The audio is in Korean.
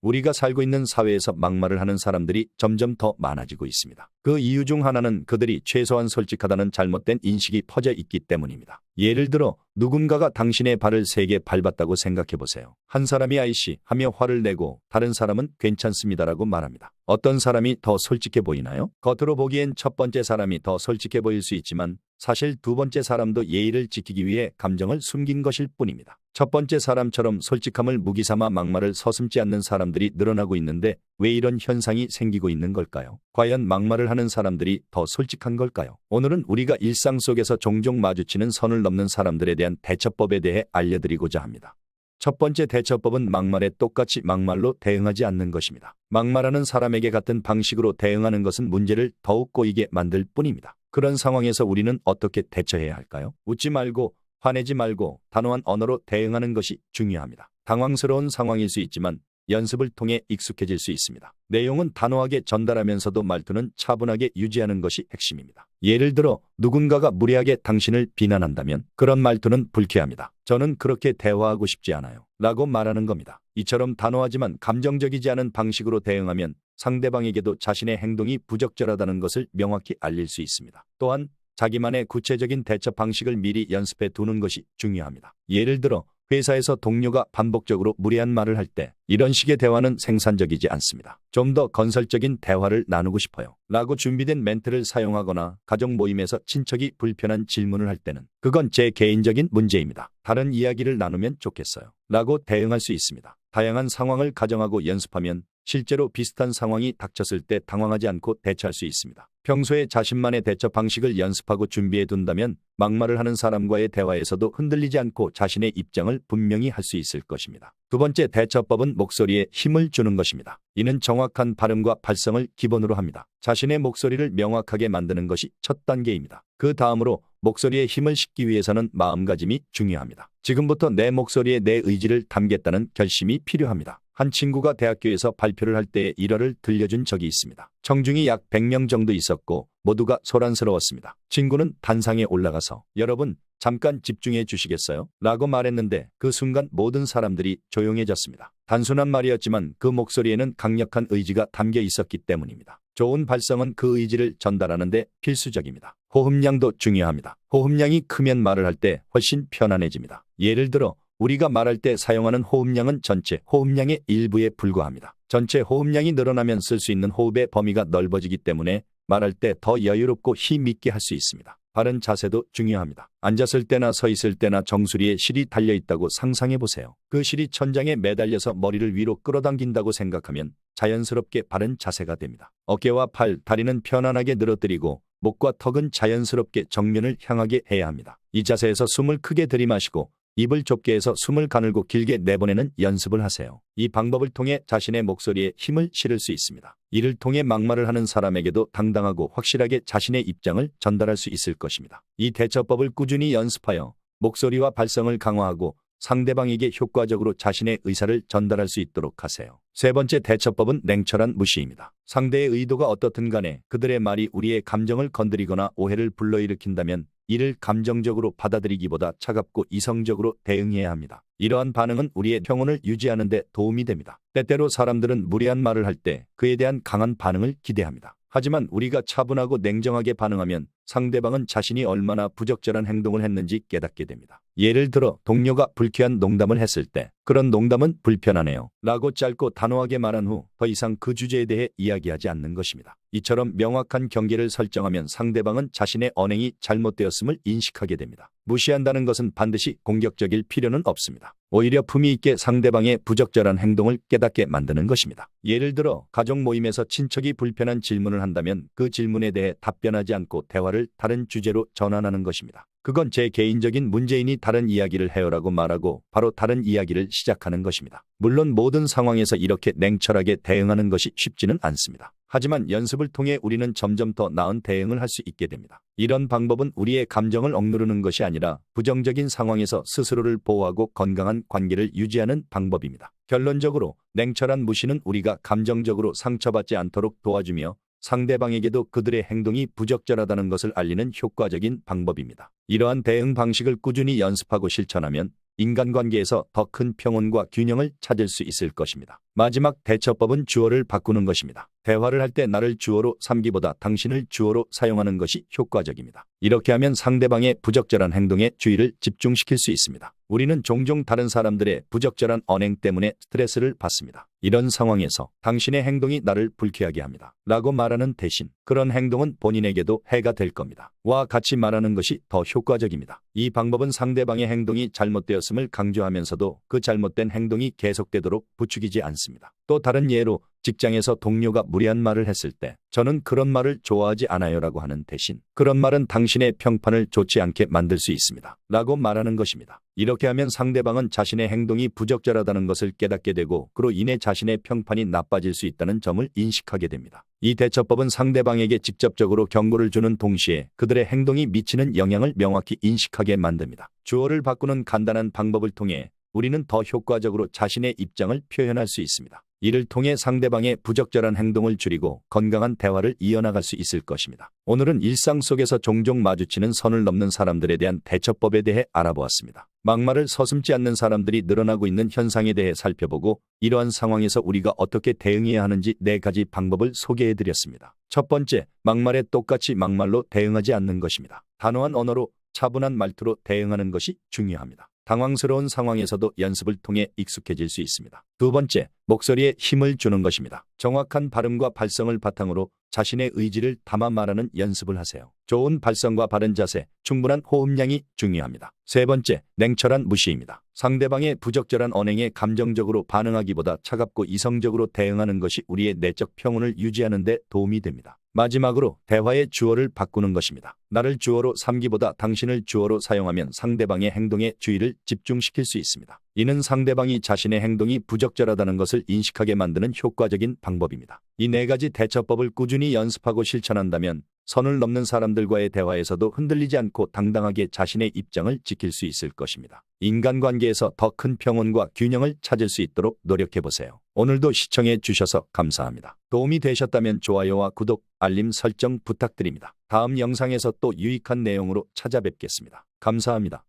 우리가 살고 있는 사회에서 막말을 하는 사람들이 점점 더 많아지고 있습니다. 그 이유 중 하나는 그들이 최소한 솔직하다는 잘못된 인식이 퍼져 있기 때문입니다. 예를 들어 누군가가 당신의 발을 3개 밟았다고 생각해 보세요. 한 사람이 아이씨 하며 화를 내고 다른 사람은 괜찮습니다라고 말합니다. 어떤 사람이 더 솔직해 보이나요? 겉으로 보기엔 첫 번째 사람이 더 솔직해 보일 수 있지만 사실 두 번째 사람도 예의를 지키기 위해 감정을 숨긴 것일 뿐입니다. 첫 번째 사람처럼 솔직함을 무기삼아 막말을 서슴지 않는 사람들이 늘어나고 있는데 왜 이런 현상이 생기고 있는 걸까요? 과연 막말을 하는 사람들이 더 솔직한 걸까요? 오늘은 우리가 일상 속에서 종종 마주치는 선을 넘는 사람들에 대한 대처법에 대해 알려드리고자 합니다. 첫 번째 대처법은 막말에 똑같이 막말로 대응하지 않는 것입니다. 막말하는 사람에게 같은 방식으로 대응하는 것은 문제를 더욱 꼬이게 만들 뿐입니다. 그런 상황에서 우리는 어떻게 대처해야 할까요? 웃지 말고 화내지 말고 단호한 언어로 대응하는 것이 중요합니다. 당황스러운 상황일 수 있지만 연습을 통해 익숙해질 수 있습니다. 내용은 단호하게 전달하면서도 말투는 차분하게 유지하는 것이 핵심입니다. 예를 들어 누군가가 무례하게 당신을 비난한다면 그런 말투는 불쾌합니다. 저는 그렇게 대화하고 싶지 않아요 라고 말하는 겁니다. 이처럼 단호하지만 감정적이지 않은 방식으로 대응하면 상대방에게도 자신의 행동이 부적절하다는 것을 명확히 알릴 수 있습니다. 또한 자기만의 구체적인 대처 방식을 미리 연습해 두는 것이 중요합니다. 예를 들어 회사에서 동료가 반복적으로 무례한 말을 할 때 이런 식의 대화는 생산적이지 않습니다. 좀 더 건설적인 대화를 나누고 싶어요 라고 준비된 멘트를 사용하거나 가족 모임에서 친척이 불편한 질문을 할 때는 그건 제 개인적인 문제입니다. 다른 이야기를 나누면 좋겠어요 라고 대응할 수 있습니다. 다양한 상황을 가정하고 연습하면 실제로 비슷한 상황이 닥쳤을 때 당황하지 않고 대처할 수 있습니다. 평소에 자신만의 대처 방식을 연습하고 준비해 둔다면 막말을 하는 사람과의 대화에서도 흔들리지 않고 자신의 입장을 분명히 할 수 있을 것입니다. 두 번째 대처법은 목소리에 힘을 주는 것입니다. 이는 정확한 발음과 발성을 기본으로 합니다. 자신의 목소리를 명확하게 만드는 것이 첫 단계입니다. 그 다음으로 목소리에 힘을 싣기 위해서는 마음가짐이 중요합니다. 지금부터 내 목소리에 내 의지를 담겠다는 결심이 필요합니다. 한 친구가 대학교에서 발표를 할 때 일화를 들려준 적이 있습니다. 청중이 약 100명 정도 있었고 모두가 소란스러웠습니다. 친구는 단상에 올라가서 여러분 잠깐 집중해 주시겠어요? 라고 말했는데 그 순간 모든 사람들이 조용해졌습니다. 단순한 말이었지만 그 목소리에는 강력한 의지가 담겨 있었기 때문입니다. 좋은 발성은 그 의지를 전달하는 데 필수적입니다. 호흡량도 중요합니다. 호흡량이 크면 말을 할 때 훨씬 편안해집니다. 예를 들어 우리가 말할 때 사용하는 호흡량은 전체 호흡량의 일부에 불과합니다. 전체 호흡량이 늘어나면 쓸 수 있는 호흡의 범위가 넓어지기 때문에 말할 때 더 여유롭고 힘 있게 할 수 있습니다. 바른 자세도 중요합니다. 앉았을 때나 서 있을 때나 정수리에 실이 달려있다고 상상해 보세요. 그 실이 천장에 매달려서 머리를 위로 끌어당긴다고 생각하면 자연스럽게 바른 자세가 됩니다. 어깨와 팔, 다리는 편안하게 늘어뜨리고 목과 턱은 자연스럽게 정면을 향하게 해야 합니다. 이 자세에서 숨을 크게 들이마시고 입을 좁게 해서 숨을 가늘고 길게 내보내는 연습을 하세요. 이 방법을 통해 자신의 목소리에 힘을 실을 수 있습니다. 이를 통해 막말을 하는 사람에게도 당당하고 확실하게 자신의 입장을 전달할 수 있을 것입니다. 이 대처법을 꾸준히 연습하여 목소리와 발성을 강화하고 상대방에게 효과적으로 자신의 의사를 전달할 수 있도록 하세요. 세 번째 대처법은 냉철한 무시입니다. 상대의 의도가 어떻든 간에 그들의 말이 우리의 감정을 건드리거나 오해를 불러일으킨다면 이를 감정적으로 받아들이기보다 차갑고 이성적으로 대응해야 합니다. 이러한 반응은 우리의 평온을 유지하는 데 도움이 됩니다. 때때로 사람들은 무례한 말을 할 때 그에 대한 강한 반응을 기대합니다. 하지만 우리가 차분하고 냉정하게 반응하면 상대방은 자신이 얼마나 부적절한 행동을 했는지 깨닫게 됩니다. 예를 들어 동료가 불쾌한 농담을 했을 때 그런 농담은 불편하네요 라고 짧고 단호하게 말한 후 더 이상 그 주제에 대해 이야기하지 않는 것입니다. 이처럼 명확한 경계를 설정하면 상대방은 자신의 언행이 잘못되었음을 인식하게 됩니다. 무시한다는 것은 반드시 공격적일 필요는 없습니다. 오히려 품위 있게 상대방의 부적절한 행동을 깨닫게 만드는 것입니다. 예를 들어 가족 모임에서 친척이 불편한 질문을 한다면 그 질문에 대해 답변하지 않고 대화를 다른 주제로 전환하는 것입니다. 그건 제 개인적인 문제이니 다른 이야기를 해요라고 말하고 바로 다른 이야기를 시작하는 것입니다. 물론 모든 상황에서 이렇게 냉철하게 대응하는 것이 쉽지는 않습니다. 하지만 연습을 통해 우리는 점점 더 나은 대응을 할 수 있게 됩니다. 이런 방법은 우리의 감정을 억누르는 것이 아니라 부정적인 상황에서 스스로를 보호하고 건강한 관계를 유지하는 방법입니다. 결론적으로 냉철한 무시는 우리가 감정적으로 상처받지 않도록 도와주며 상대방에게도 그들의 행동이 부적절하다는 것을 알리는 효과적인 방법입니다. 이러한 대응 방식을 꾸준히 연습하고 실천하면 인간관계에서 더 큰 평온과 균형을 찾을 수 있을 것입니다. 마지막 대처법은 주어를 바꾸는 것입니다. 대화를 할 때 나를 주어로 삼기보다 당신을 주어로 사용하는 것이 효과적입니다. 이렇게 하면 상대방의 부적절한 행동에 주의를 집중시킬 수 있습니다. 우리는 종종 다른 사람들의 부적절한 언행 때문에 스트레스를 받습니다. 이런 상황에서 당신의 행동이 나를 불쾌하게 합니다. 라고 말하는 대신 그런 행동은 본인에게도 해가 될 겁니다. 와 같이 말하는 것이 더 효과적입니다. 이 방법은 상대방의 행동이 잘못되었음을 강조하면서도 그 잘못된 행동이 계속되도록 부추기지 않습니다. 또 다른 예로 직장에서 동료가 무례한 말을 했을 때 저는 그런 말을 좋아하지 않아요라고 하는 대신 그런 말은 당신의 평판을 좋지 않게 만들 수 있습니다. 라고 말하는 것입니다. 이렇게 하면 상대방은 자신의 행동이 부적절하다는 것을 깨닫게 되고 그로 인해 자신의 평판이 나빠질 수 있다는 점을 인식하게 됩니다. 이 대처법은 상대방에게 직접적으로 경고를 주는 동시에 그들의 행동이 미치는 영향을 명확히 인식하게 만듭니다. 주어를 바꾸는 간단한 방법을 통해 우리는 더 효과적으로 자신의 입장을 표현할 수 있습니다. 이를 통해 상대방의 부적절한 행동을 줄이고 건강한 대화를 이어나갈 수 있을 것입니다. 오늘은 일상 속에서 종종 마주치는 선을 넘는 사람들에 대한 대처법에 대해 알아보았습니다. 막말을 서슴지 않는 사람들이 늘어나고 있는 현상에 대해 살펴보고 이러한 상황에서 우리가 어떻게 대응해야 하는지 4가지 방법을 소개해드렸습니다. 첫 번째, 막말에 똑같이 막말로 대응하지 않는 것입니다. 단호한 언어로 차분한 말투로 대응하는 것이 중요합니다. 당황스러운 상황에서도 연습을 통해 익숙해질 수 있습니다. 두 번째, 목소리에 힘을 주는 것입니다. 정확한 발음과 발성을 바탕으로 자신의 의지를 담아 말하는 연습을 하세요. 좋은 발성과 바른 자세, 충분한 호흡량이 중요합니다. 세 번째, 냉철한 무시입니다. 상대방의 부적절한 언행에 감정적으로 반응하기보다 차갑고 이성적으로 대응하는 것이 우리의 내적 평온을 유지하는 데 도움이 됩니다. 마지막으로 대화의 주어를 바꾸는 것입니다. 나를 주어로 삼기보다 당신을 주어로 사용하면 상대방의 행동에 주의를 집중시킬 수 있습니다. 이는 상대방이 자신의 행동이 부적절하다는 것을 인식하게 만드는 효과적인 방법입니다. 이 4가지 대처법을 꾸준히 연습하고 실천한다면 선을 넘는 사람들과의 대화에서도 흔들리지 않고 당당하게 자신의 입장을 지킬 수 있을 것입니다. 인간관계에서 더 큰 평온과 균형을 찾을 수 있도록 노력해보세요. 오늘도 시청해 주셔서 감사합니다. 도움이 되셨다면 좋아요와 구독, 알림 설정 부탁드립니다. 다음 영상에서 또 유익한 내용으로 찾아뵙겠습니다. 감사합니다.